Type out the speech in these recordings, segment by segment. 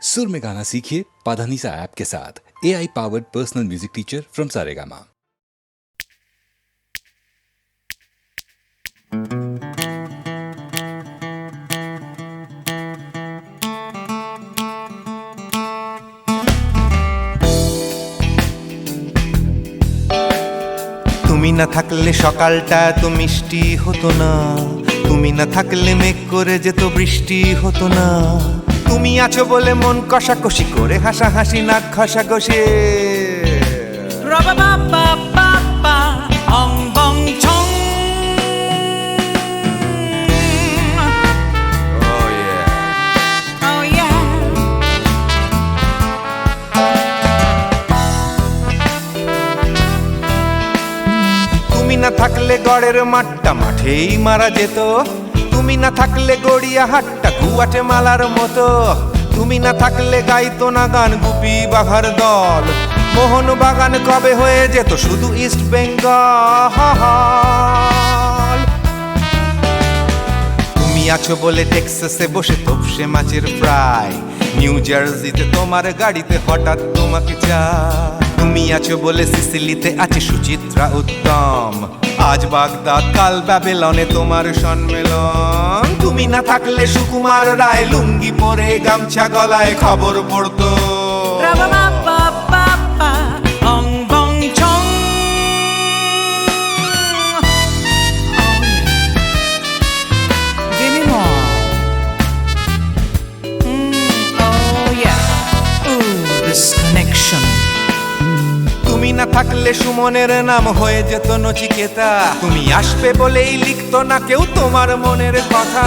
सुर में गाना सीखिए पाधानीसा ऐप के साथ। AI powered personal music teacher from Saregama. তুমি না থাকলে সকালটা এত মিষ্টি হতো না, তুমি না থাকলে মেঘ করে যেত বৃষ্টি হতো না। তুমি আছো বলে মন কষাকষি করে হাসাহাসি নাক ঘষাঘষি। তুমি না থাকলে গড়ের মাঠটা মাঠেই মারা যেত, তুমি না থাকলে গড়িয়া হাটটা গুয়াটে মালার মতো। তুমি না থাকলে গাইতো না গান গুপি বাঘার দল, মোহন বাগান কবে হয়ে যেত শুধু ইস্ট বেঙ্গল। তুমি আছো বলে টেক্সাসে বসে তোপসে মাছের ফ্রাই, নিউ জার্সিতে তোমার গাড়িতে হঠাৎ তোমাকে চাই। তুমি আছো বলে সিসিলিতে আছে সুচিত্রা উত্তম, আজ বাগদাদ কাল ব্যাবিলনে তোমার সম্মেলন। তুমি না থাকলে সুকুমার রায় লুঙ্গি পরে গামছা গলায় খবর পড়তো। তুমি না থাকলে সুমনের নাম হয়ে যেত নচিকেতা, তুমি আসবে বলেই লিখতো না কেউ তোমার মনের কথা।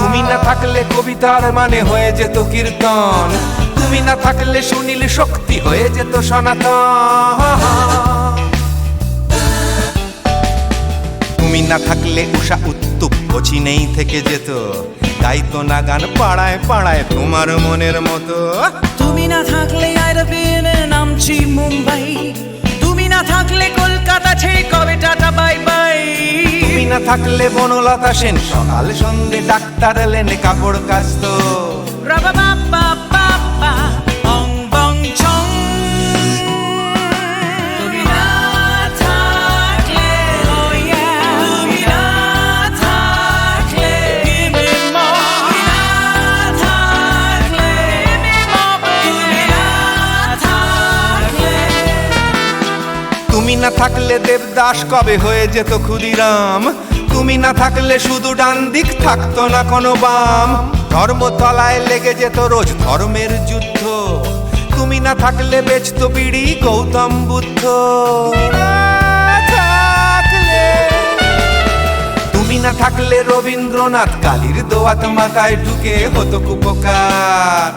তুমি না থাকলে কবিতার মানে হয়ে যেত কীর্তন, তুমি না থাকলে সুনীল শক্তি হয়ে যেত সনাতন। তুমি না থাকলে উষা উত্তুপ নেই থেকে যেত, গাইতো না গান পাড়ায় পাড়ায় তোমার মনের মতো। তুমি না থাকলে নামছি মুম্বাই, তুমি না থাকলে কলকাতা ছেড়ে কবে টাটা বাই বাই। তুমি না থাকলে বনলতা সেন সকাল সন্ধে ডাক্তার লেনে কাপড় কাচতো। তুমি না থাকলে দেবদাস কবে হয়ে যেত ক্ষুদিরাম, তুমি না থাকলে শুধু ডান দিক থাকতো না কোনো বাম। ধর্মতলায় লেগে যেত রোজ ধর্মের যুদ্ধ, তুমি না থাকলে বেচতো বিড়ি গৌতম বুদ্ধ। তুমি না থাকলে রবীন্দ্রনাথ কালীর দোয়াত মাথায় ঢুকে হতো কুপকার।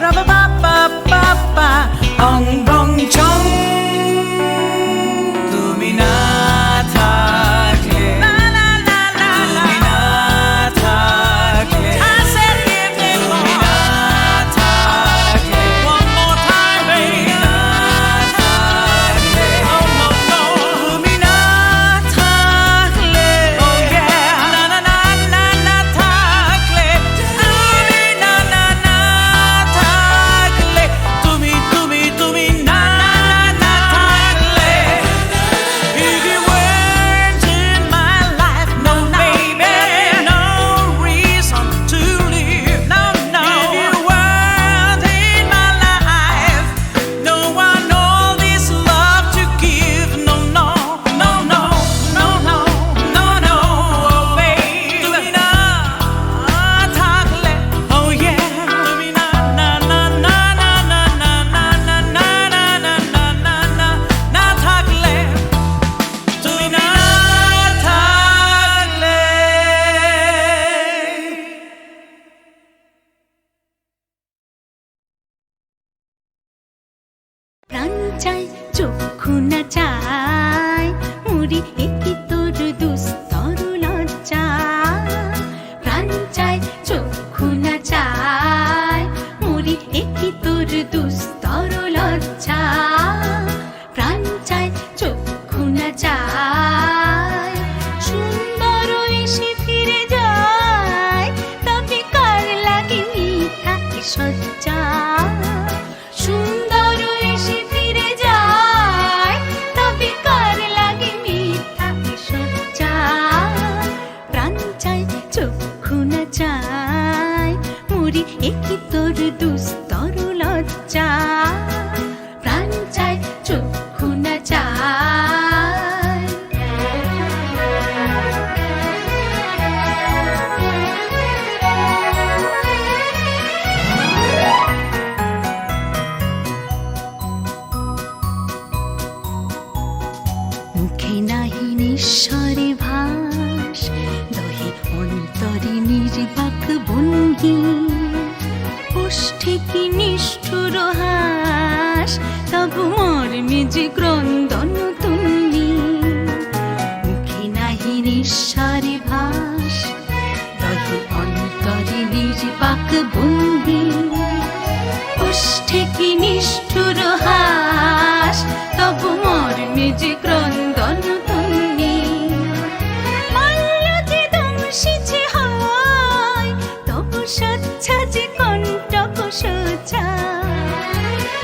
প্রাণ চাই চক্ষু না চাই মুড়ি একটি তোর দুস্তর লজ্জা। প্রাণ চাই চক্ষু না চাই মুড়ি একটি তোর দুস্তর লজ্জা। প্রাণ চাই চক্ষু না চাই সুন্দর এসে ফিরে যায়, তবে কার লাগে মিথ্যা সজ্জা। দুস্তর লজ্জা প্রাণ চায় চক্ষু না চায় মুখে নাহি নিঃস্বরে ভাস দহে অন্তরে নির্বাক বন্দি ওষ্ঠে কি নিষ্ঠুর হাস তবু মর্মে যে ক্রন্দন তুন্নি মুখে নাহি নিঃস্বরে ভাস দহে অন্তরে নির্বাক বন্দি ওষ্ঠে কি নিষ্ঠুর হাস তবু মর্মে যে ক্রন্দন তুন্নি মাল্য যে দংশিছে হয় তবু সচ্ছা যে কণ্টক সোজা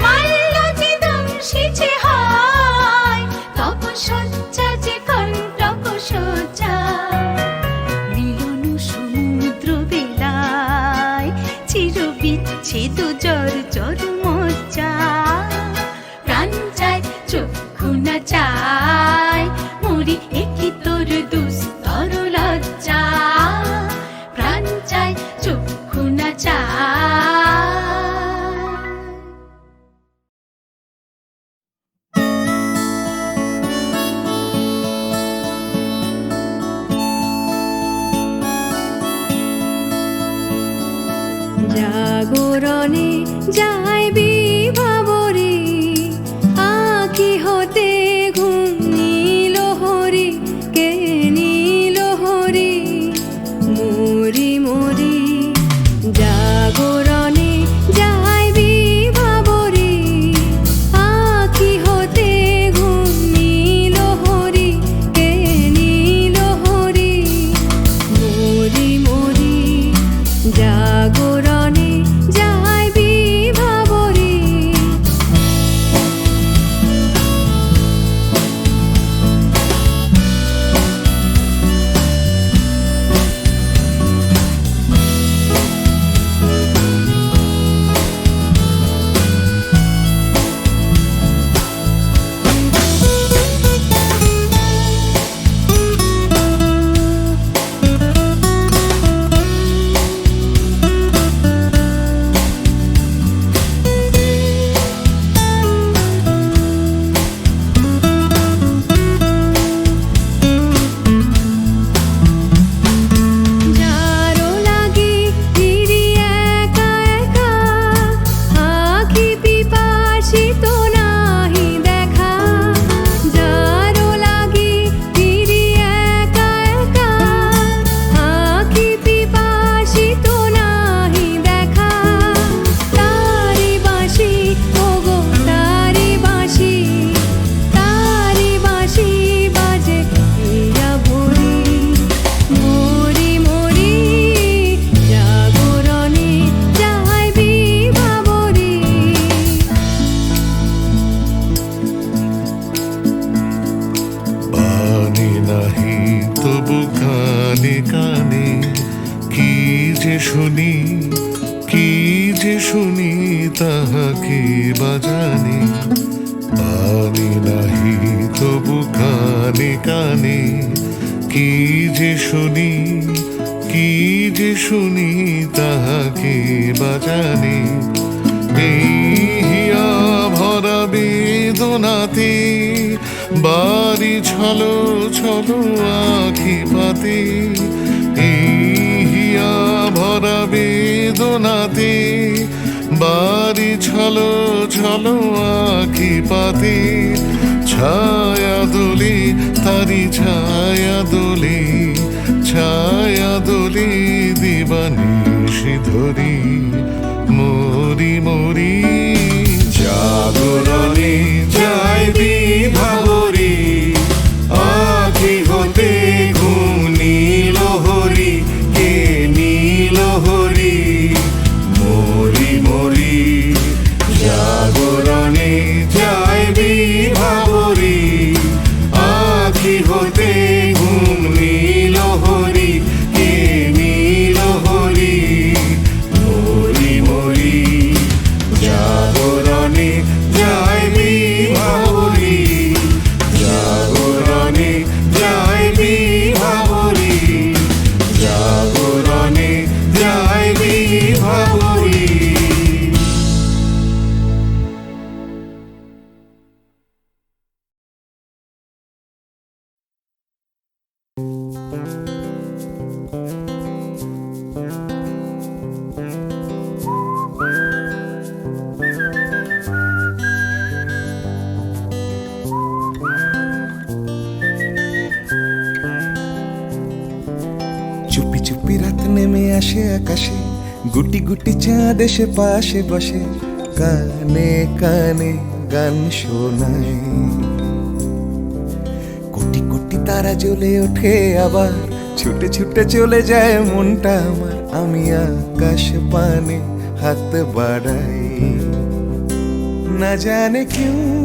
মাল্য যে দংশিছে হয় তবু সচ্ছা যে কণ্টক সোজা মিলন সমুদ্র বেলায় চির বিচ্ছেদ জর জর মজ্জা প্রাণ চায় চক্ষু না চায় মরি একই তোর দুস্তর লজ্জা প্রাণ চায় চক্ষু না চায় জাগরণে যায় বিভাবরে আঁখি হতে ঘুম নীল হরি কে নীল হরি মরি মরি জাগরণে যায় বিভাবরে আঁখি হতে ঘুম নীল হরি কে নীল হরি মরি মরি জাগরণে যায় বিভাবরে যারো লাগে ফিরি একা একা আঁখি পিপাসিত নাহি দেখা যারো লাগে ফিরি একা একা আঁখি পিপাসিত নাহি দেখা তারি বাঁশি ওগো তারি বাঁশি বাজে হীরা ভরি মরি মরি জাগরণে যায় বিভাবরে বাণী নাহি তবু কানে কানে কি যে শুনি তাহাকে বাজানে বাণী নাহি তবু কানে কানে কি যে শুনি তাহাকে বাজানে এই হিয়া ভরা বেদনাতে বাড়ি ছলো ছলো আঁখি পাতে এই হিয়া ভরা বেদনাতে বাড়ি ছলো ছলো আঁখি পাতে ছায়া দোলে তারি ছায়া দোলে দিবানিশি ধরি মরি মরি জাগরণে যায় বিভাবরে আঁখি হতে ঘুম নীল হরি কে নীল হরি মরি মরি জাগরণে যায় বিভাবরে আঁখি হতে ঘুম নীল হরি কে নীল হরি মরি মরি আকাশে গুটি গুটি চাঁদ এসে পাশে বসে কানে কানে গান শোনায় কোটি কোটি তারা জ্বলে ওঠে আবার ছুটে ছুটে চলে যায় মনটা আমার আমি আকাশ পানে হাত বাড়াই না জানে क्यों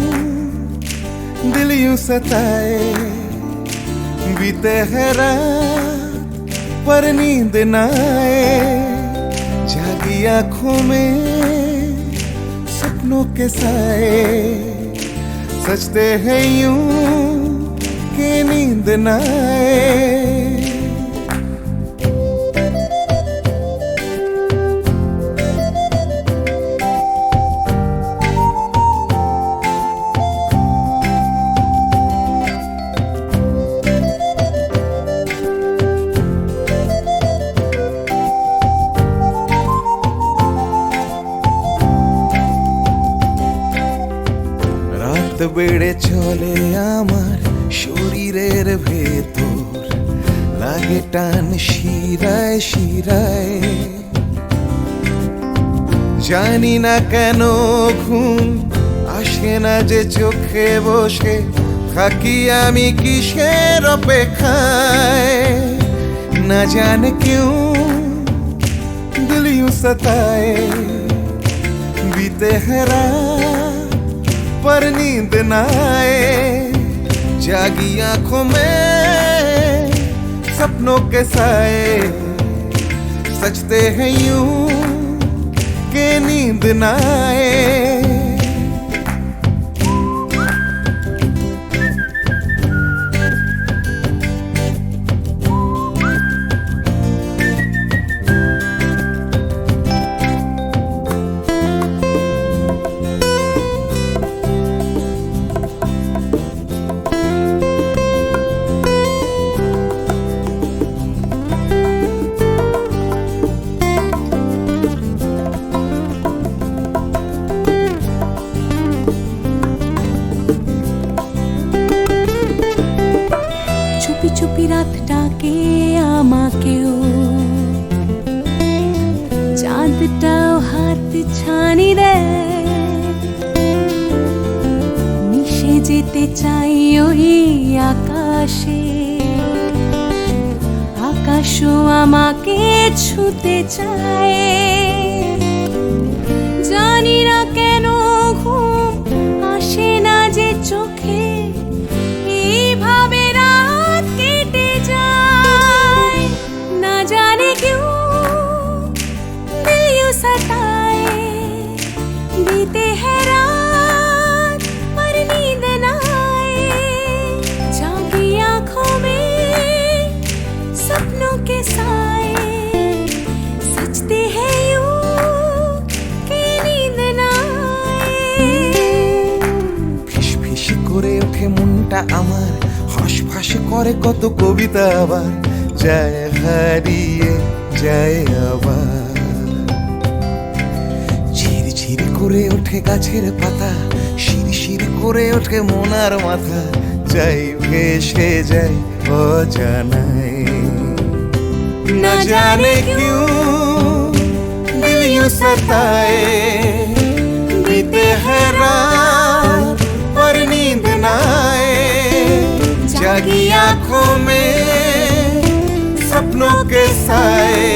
दिल यूं सताए बीते है रात पर नींद न आए जागी आंखों में सपनों के साए सजते हैं यूं कि नींद न आए বেড়ে চলে আমার শরীরের ভেতর লাগে টান শিরায় শিরায় জানি না কেন ঘুম আসে না যে চোখে বসে থাকি আমি কিসের অপেক্ষায় না জানে क्यों दिल यूं सताए बीते है रात पर नींद न आए जागी आंखों में सपनों के साए सजते हैं यूं कि नींद न आए চুপি চুপি রাত ডাকে আমাকেও চাঁদটাও হাত ছানি দেয় মিশে যেতে চাই ওই আকাশে আকাশও আমাকে ছুতে চায় জানি না কেন ঘুম আসে না যে চোখে এইভাবে রাত কেটে যায় না জানে क्यों दिल यूं सताए बीते है रात पर नींद न आए जागी आंखों में सपनों के साए सजते हैं यूं कि नींद न आए ফিস ফিস করে ওঠে মনটা আমার হাঁস করে কত কবিতা আবার যায় হারিয়ে যায় আবার ঝিরঝির করে ওঠে গাছের পাতা শিরশির করে ওঠে মনার মাথা যাই ভেসে যায় অজানায় না জানে क्यों दिल यूं सताए बीते है रात पर नींद न आए जागी आंखों में सपनों के साए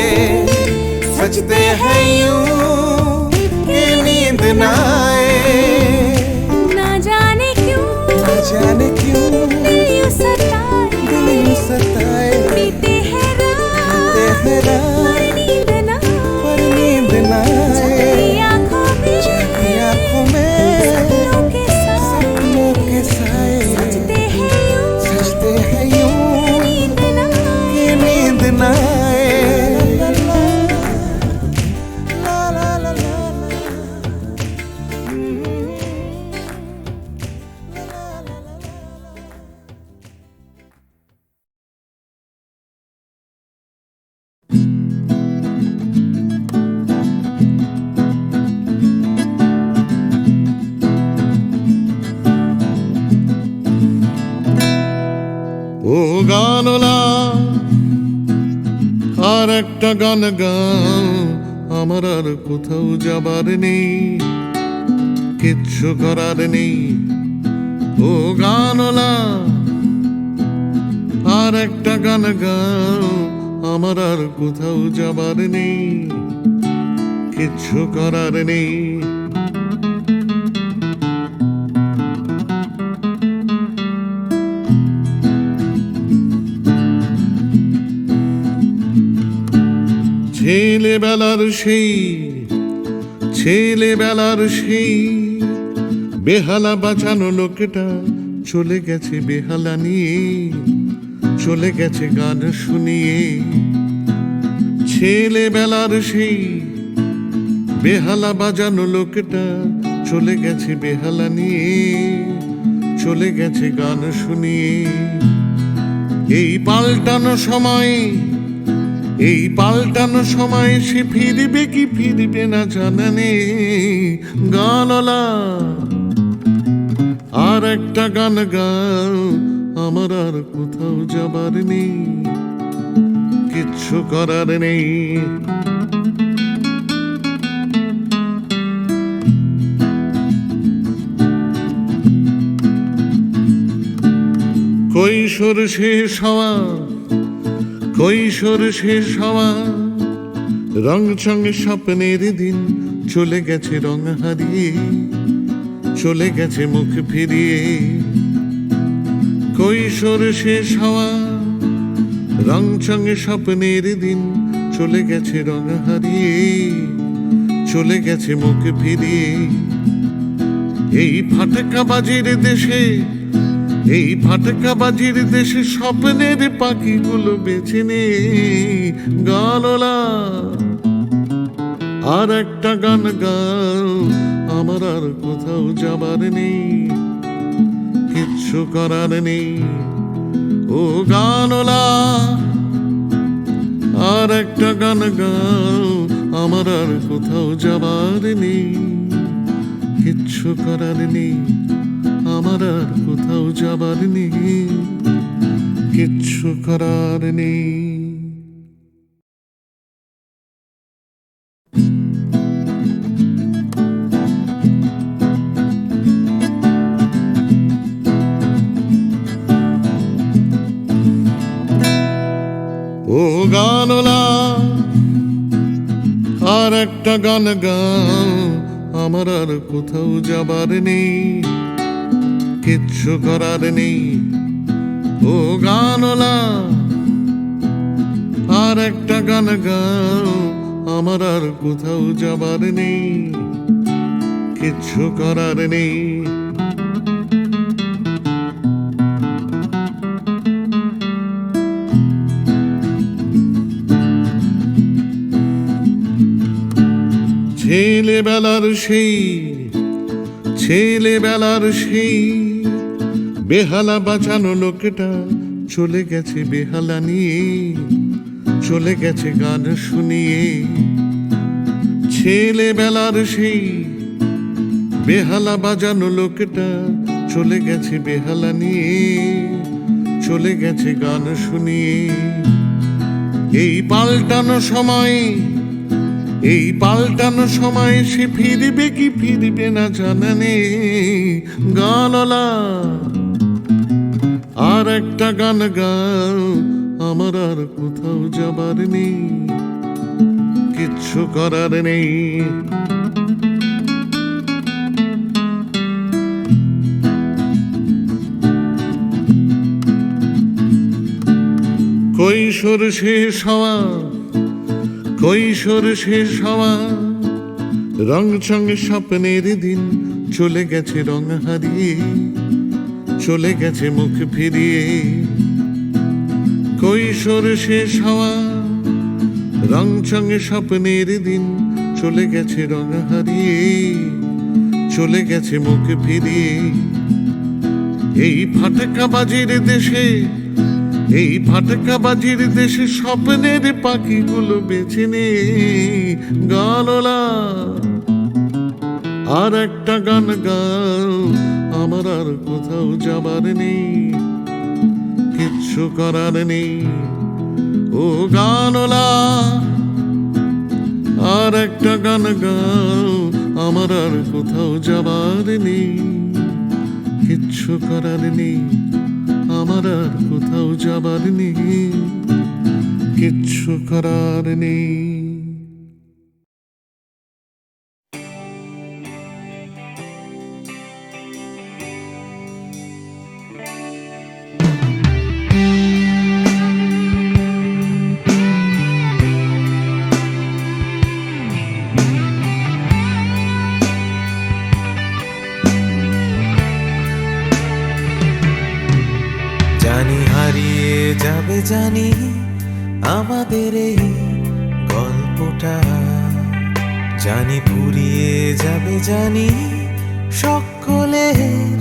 सजते हैं यूं कि नींद न आए ना जाने क्यों दिल यूं सताए बीते है रात पर नींद न पर नींद न आए जागी आंखों में सपनों के साए सजते हैं यूं नींद न कि नींद न आए ला ला ला ला ও গানলা আর আর একটা গান গাও, আমার আর কোথাও যাবার নেই, কিচ্ছু করার নেই ও গানওয়ালা। আর একটা গান গাও, আমার আর কোথাও যাবার নেই, কিচ্ছু করার নেই। ছেলেবেলার সেই বেহালা বাঁচানো লোকটা চলে গেছে বেহালা নিয়ে, চলে গেছে গান শুনিয়ে। ছেলেবেলার সেই বেহালা বাজানো লোকটা চলে গেছে বেহালা নিয়ে, চলে গেছে গান শুনিয়ে। এই পাল্টানো সময় সে ফিরবে কি ফিরবে না জানা নেই গানওয়ালা। আর একটা গান গাও, আমার আর কোথাও যাবার নেই, কিচ্ছু করার নেই। কৈশোর শেষ হওয়া রং চঙে স্বপ্নের দিন চলে গেছে রং হারিয়ে, চলে গেছে মুখ ফিরিয়ে। কৈশোর শেষ হওয়া রং চঙে স্বপ্নের দিন চলে গেছে রং হারিয়ে, চলে গেছে মুখ ফিরিয়ে। এই ফাটকাবাজির দেশে স্বপ্নের পাখিগুলো বেছে নে গানওয়ালা। আর একটা গান গাও, আমার আর কোথাও যাবার নেই, কিচ্ছু করার নেই ও গানওয়ালা। আর একটা গান গাও, আমার আর কোথাও যাবার নেই, কিচ্ছু করার নেই, আমার আর কোথাও যাবার নেই, কিচ্ছু করার নেই। ও গানওয়ালা, আর একটা গান গাও, আমার আর কোথাও যাবার নেই, কিচ্ছু করার নেই ও গানওয়ালা। আর একটা গান গাও, আমার আর কোথাও যাবার নেই, কিচ্ছু করার নেই। ছেলেবেলার সেই বেহালা বাঁচানো লোকটা চলে গেছে বেহালা নিয়ে, চলে গেছে গান শুনিয়ে। ছেলেবেলার সেই বেহালা বাজানো লোকটা চলে গেছে বেহালা নিয়ে, চলে গেছে গান শুনিয়ে। এই পাল্টানো সময় সে ফিরবে কি ফিরবে না জানা নেই গানওয়ালা। আর একটা গান গাও, আমার আর কোথাও যাবার নেই, কিচ্ছু করার নেই। কৈশোর শেষ হওয়া রং চঙে স্বপ্নের দিন চলে গেছে রং হারিয়ে, চলে গেছে মুখ ফিরিয়ে। কৈশোর শেষ হওয়া রং চঙে স্বপ্নের দিন চলে গেছে রং হারিয়ে, চলে গেছে মুখ ফিরিয়ে। এই ফাটকাবাজির দেশে স্বপ্নের পাখিগুলো বেছে নে গানওয়ালা। আর একটা গান গাও, আমার আর কোথাও যাবার নেই, কিচ্ছু করার নেই ও ও গানলা আর একটা গান গাও, আমার আর কোথাও যাবার নেই, কিচ্ছু করার নেই, আমার আর কোথাও যাবার নেই, কিচ্ছু করার নেই। জানি হারিয়ে যাবে, জানি আমাদের এই গল্পটা, জানি ফুরিয়ে যাবে, জানি সকলের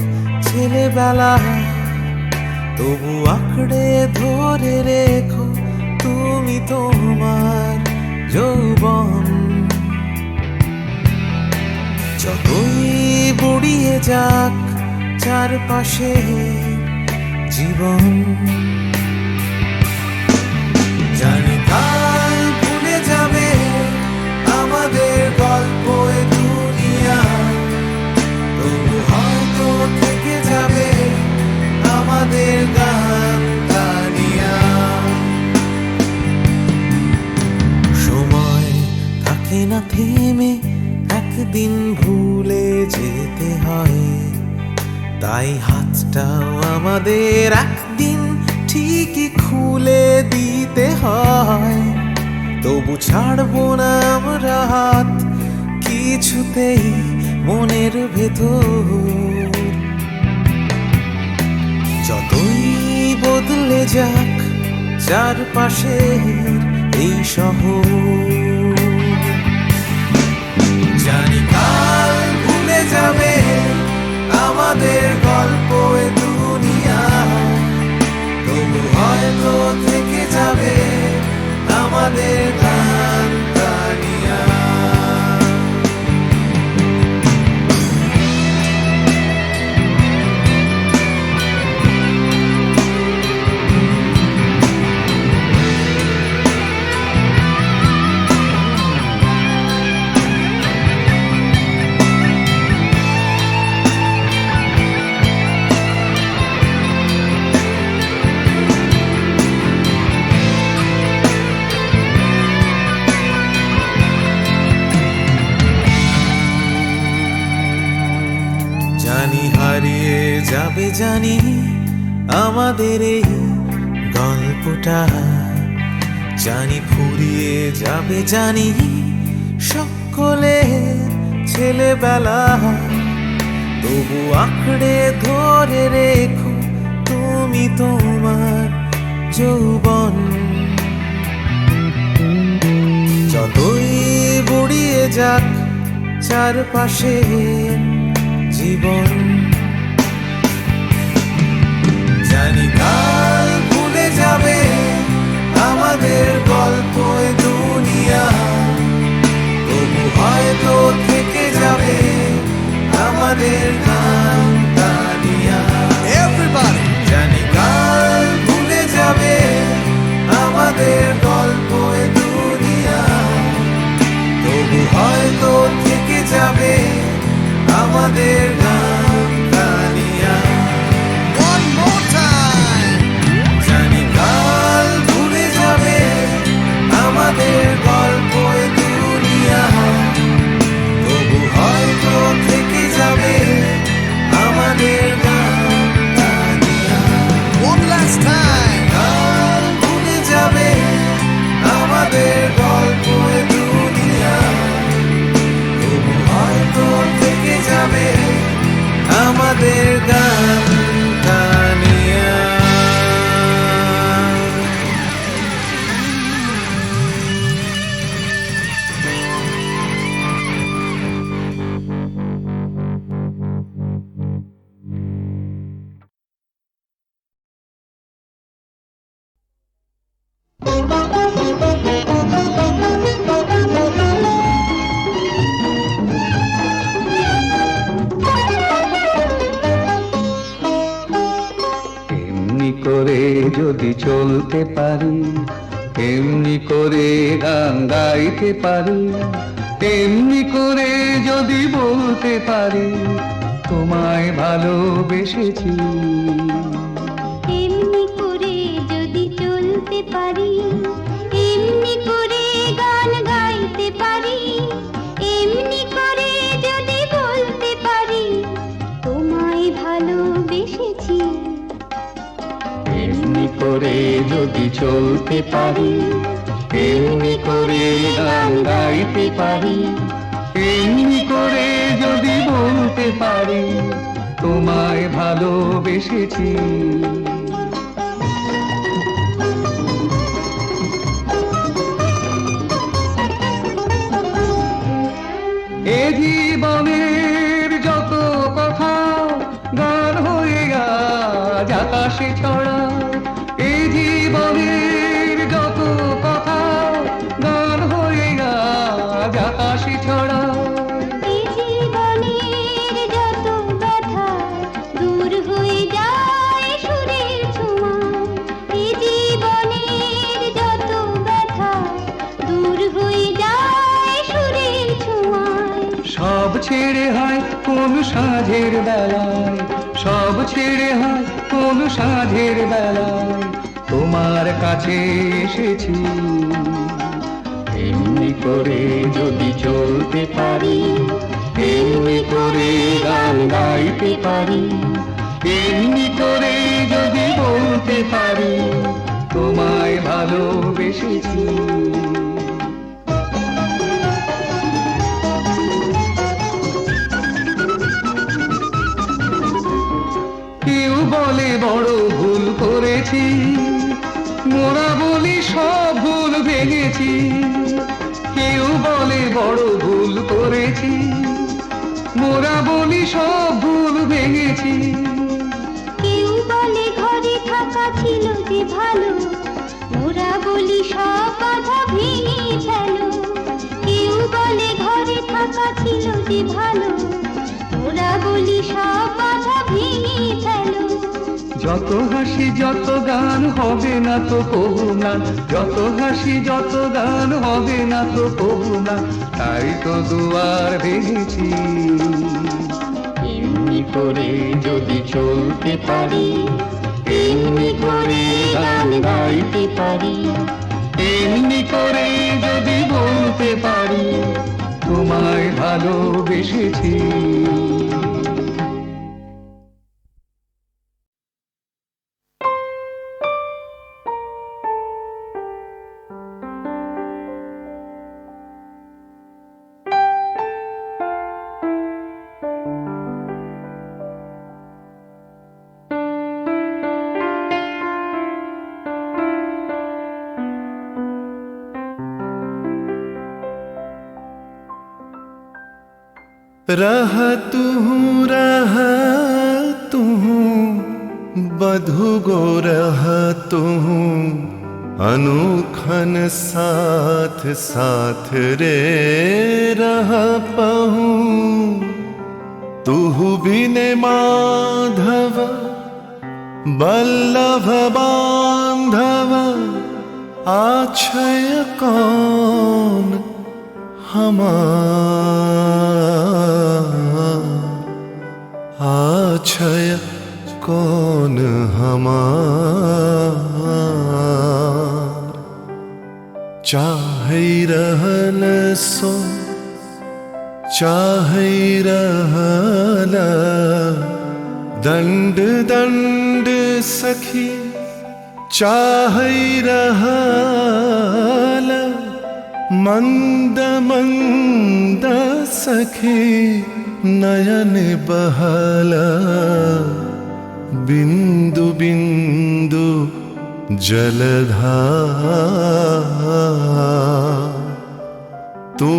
ছেলেবেলা, তবু আঁকড়ে ধরে রেখো তুমি তোমার যৌবন। যতই বুড়িয়ে যাক চারপাশে জীবন, জানি কাল ভুলে যাবে আমাদের গল্প এ দুনিয়া, তবু হয়তো থেকে যাবে আমাদের গান গানিয়া। সময় থাকে না থেমে, একদিন ভুলে যেতে হয়, তাই হাতটাও আমাদের একদিন ঠিকই খুলে দিতে হয়। তবু ছাড়বো না আমরা হাত কিছুতেই মনের ভেতর, যতই বদলে যাক চারপাশের এই শহর। জানি কাল ভুলে যাবে আমাদের গল্প এ দুনিয়া, তবু হয়তো থেকে যাবে আমাদের গান গানিয়া। জানি হারিয়ে যাবে, জানি আমাদের এই গল্পটা, জানি ফুরিয়ে যাবে, জানি সকলের ছেলেবেলা, তবু আঁকড়ে ধরে রেখো তুমি তোমার যৌবন। যতই বুড়িয়ে যাক চারপাশে জীবন, জানি কাল ভুলে যাবে আমাদের গল্প এ দুনিয়া, তবু হয়তো থেকে যাবে আমাদের গান গানিয়া। জানি কাল ভুলে যাবে আমাদের গল্প এ দুনিয়া, তবু হয়তো থেকে যাবে আমাদের গান গানিয়া। জানি কাল ভুলে যাবে আমাদের গল্প এ দুনিয়া, তবু হয়তো থেকে যাবে আমাদের গান গানিয়া। কাল ভুলে যাবে আমাদের গল্প এ দুনিয়া, তবু হয়তো থেকে যাবে আমাদের গান গানিয়া। এমনি করে যদি চলতে পারি, এমনি করে গান গাইতে পারি, তেমনি করে যদি বলতে পারি তোমায় ভালোবেসেছি। এমনি করে যদি চলতে পারি, এমনি করে গান গাইতে পারি, এমনি করে যদি বলতে পারি তোমায় ভালোবেসেছি। এমনি করে যদি চলতে পারি, এমনি করে গান গাইতে পারি, এমনি করে যদি বলতে পারি তোমায় ভালোবেসেছি। এ জীবনের যত কথা গান হয়ে আজ আকাশে ছড়া, এ জীবনের যত কথা গান হয়ে আজ আকাশে ছড়া। এই জীবনের যত ব্যথা দূর হয়ে যায় সুরের ছোঁয়ায়, এই জীবনের যত ব্যথা দূর হয়ে যায় সুরের ছোঁয়ায়। সব ছেড়ে হয় কোন সাঁঝের বেলায়, সব ছেড়ে হয় কোন সাঁঝের বেলায় তোমার কাছে এসেছি। এমনি করে যদি চলতে পারি, এমনি করে গান গাইতে পারি, এমনি করে যদি বলতে পারি তোমায় ভালোবেসেছি। কেউ বলে বড় ভুল করেছি, মোরা বলি সব ভুল ভেঙেছি। কেউ বলে বড় ভুল করেছি, মোরা বলি সব ভুল ভেঙেছি। কেউ বলে ঘরে থাকা ছিল যে ভালো, ওরা বলি সব বাধা ভেঙে ফেলো। কেউ বলে ঘরে থাকা ছিল যে ভালো, ওরা বলি সব বাধা ভেঙে ফেলো। যত হাসি যত গান হবে না তো কবু না, যত হাসি যত গান হবে না তো কবু না, তাই তো দুয়ার ভেঙেছি। এমনি করে যদি চলতে পারি, এমনি করে গান গাইতে পারি, এমনি করে যদি বলতে পারি তোমায় ভালোবেসেছি। रह तू बधु गो रह तू अनुखन साथ साथ रे रह पहू। तू बिने माधव बल्लभ बांधव आछय कौन आछय कौन हमार। चाहे रहल सो चाहे रहल दंड दंड सखी, चाहे रहल मंद मंद सखी नयन बहला। बिंदु बिंदु जलधार। तू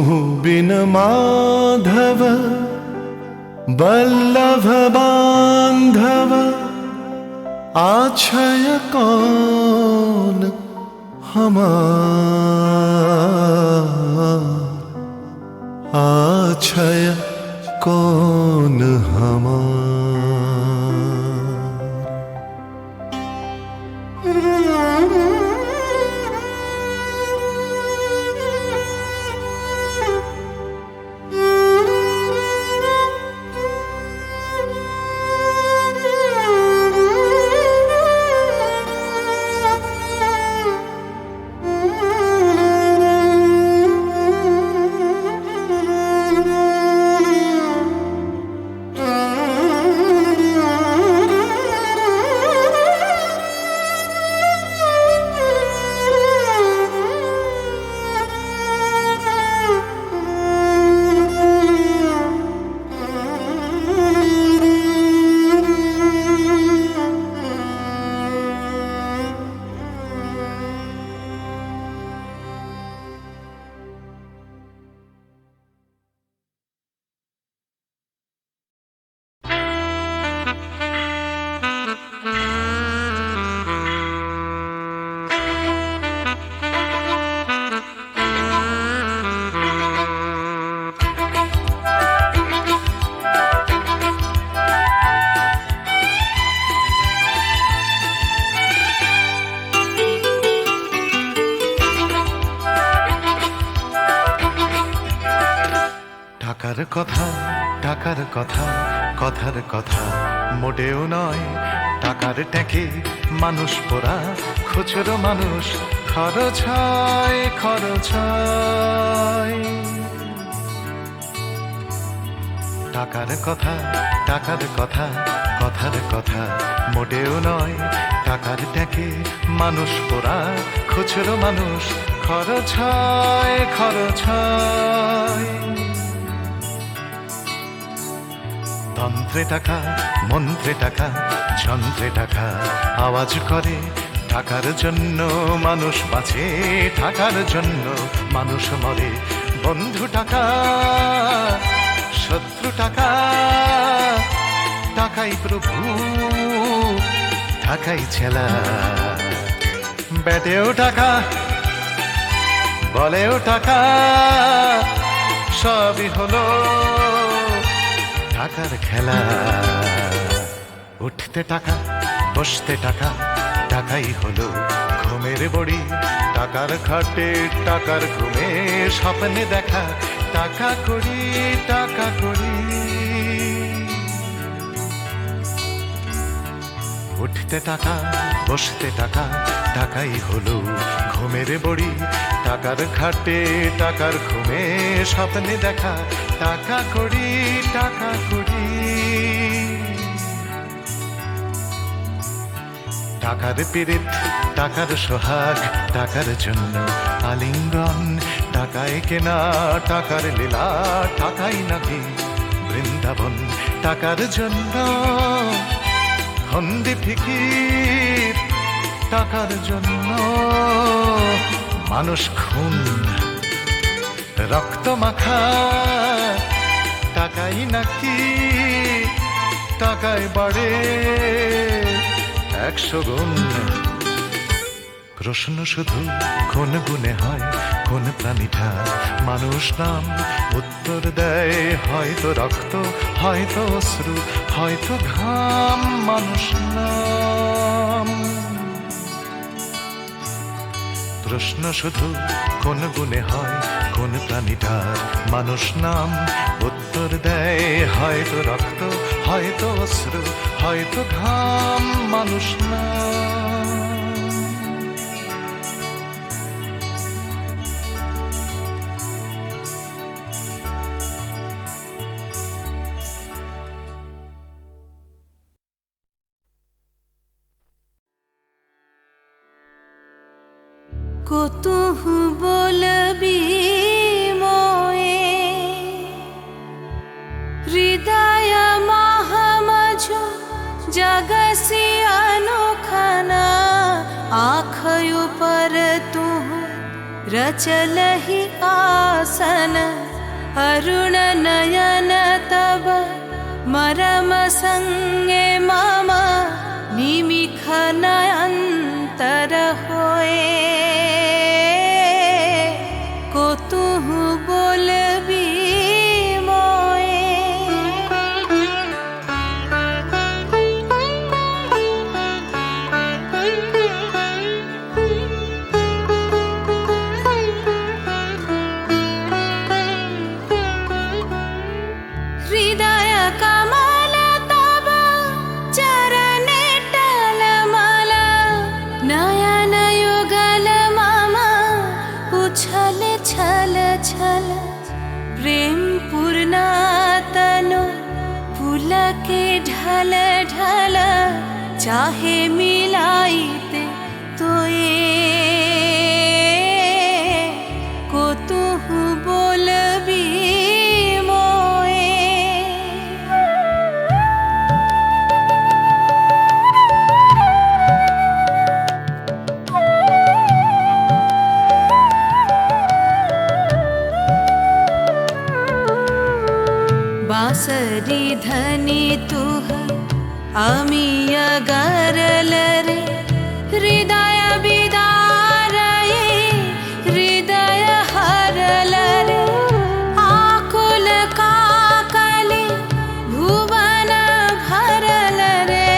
बिन माधव बल्लभ बांधव आछय कौन हमार। आछय कौन हमार। কথা টাকার কথা কথার কথা মোটেও নয় টাকার ট্যাঁকে মানুষ পোড়া খুচরো মানুষ খরচ হয় খরচ হয় টাকার কথা টাকার কথা কথার কথা মোটেও নয় টাকার ট্যাঁকে মানুষ পোড়া খুচরো মানুষ খরচ হয় খরচ হয় তন্ত্রে টাকা মন্ত্রে টাকা যন্ত্রে টাকা আওয়াজ করে টাকার জন্য মানুষ বাঁচে টাকার জন্য মানুষ মরে বন্ধু টাকা শত্রু টাকা টাকাই প্রভু টাকাই ছেলা ব্যাটেও টাকা বলেও টাকা সবই হলো টাকার খেলা উঠতে টাকা বসতে টাকা টাকাই হলো ঘুমের বড়ি টাকার খাটে টাকার ঘুমে স্বপ্নে দেখা টাকা করি টাকা করি উঠতে টাকা বসতে টাকা টাকাই হলো ঘুমের বড়ি টাকার খাটে টাকার ঘুমে স্বপ্নে দেখা টাকা করি টাকা করি টাকার পীড়িত টাকার সোহাগ টাকার জন্য আলিঙ্গন টাকায় কেনা টাকার লীলা টাকাই নাকি বৃন্দাবন টাকার জন্য হন্দি ফিকির টাকার জন্য মানুষ খুন রক্ত মাখা টাকাই নাকি টাকায় বাড়ে 100 গুণ প্রশ্ন শুধু কোন গুণে হয় কোন প্রাণীটা মানুষ নাম উত্তর দেয় হয়তো রক্ত হয়তো অশ্রু হয়তো ঘাম মানুষ নাম প্রশ্ন শুধু কোন গুণে হয় কোন প্রাণীটার মানুষ নাম উত্তর দেয় হয়তো রক্ত হয়তো অশ্রু হয়তো ঘাম মানুষ নাম কতহু বলবি মোয়ে হৃদয় মহামজ जगसी अनोखना आँख ऊपर तू रचलहि आसन अरुण नयन तब मरम संगे मम निमिख नयंतर होए को तुहु बोलबी प्रेम पूर्णा तनु फूल के ढल ढल चाहे मिलाईते तो को तुहु बोलबी बांसरी धनी तुह आमी अगरल रे हृदय बिदारये हृदय हरल रे आकुल काकली भुवन भरल रे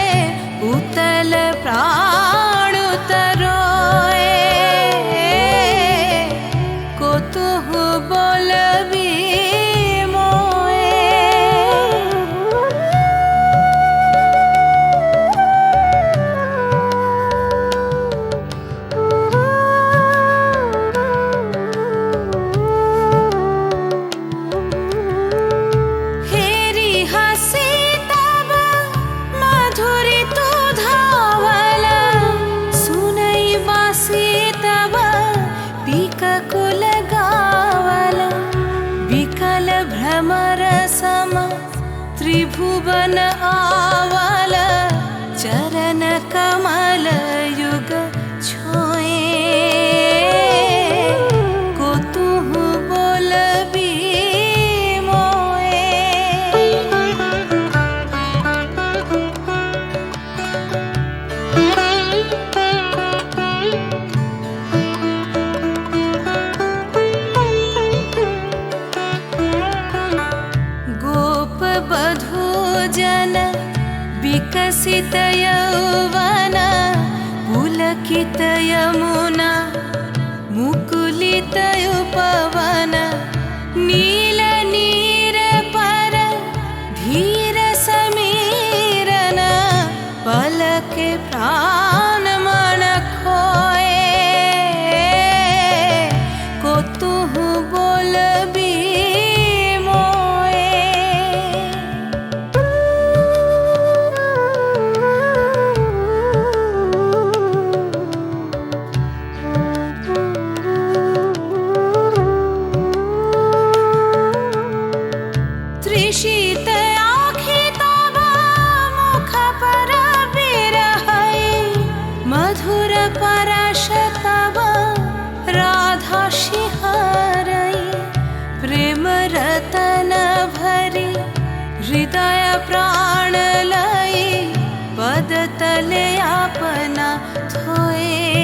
उतल प्राण उतरोए को तुहु बोलबी मोए बन आवल चरण कमल युग छोए को तुह बोलबी मोए गोप बधू जन विकसित यौवन पुलकित यमुना मुकुलित उपवन नील नीर पर धीर समीरन पलक प्राण मन खोए को तुह बोलबी मोए त्रिशीत आँखि तब मुख पर बिरहै मधुर परश तब राधा शिहरै प्रेम रतन भरी हृदय प्राण लई पद तले अपना थोए